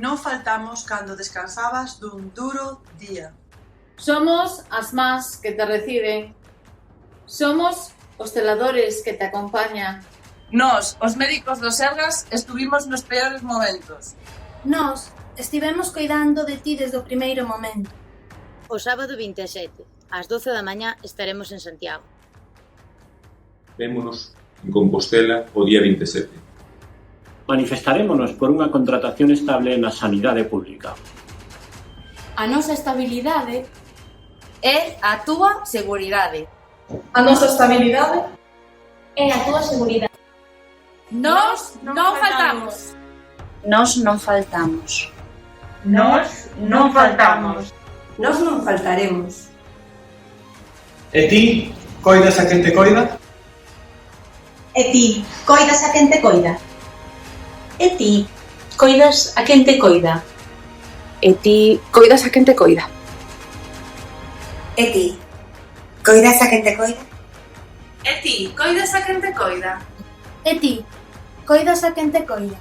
Non faltamos cando descansabas dun duro día. Somos as mans que te reciben. Somos os celadores que te acompañan. Nós, os médicos do Sergas, estuvimos nos peores momentos. Nós estivemos coidando de ti desde o primeiro momento. O sábado 27, ás 12 da mañá, estaremos en Santiago. Vémonos en Compostela o día 27. Manifestarémonos por unha contratación estable na sanidade pública. A nosa estabilidade É a túa seguridade. A nosa estabilidade é a túa seguridade. Nós non faltamos. Nós non faltamos. Nós non faltamos. Nós non faltaremos. E ti, coidas a quen te coida? E ti, coidas a quen te coida? E ti, coidas a quen te coida? E ti, coidas a quen te coida? E ti, coidas a quen te coida? E ti, coidas a quen te coida? E ti, coidas a quen te coida?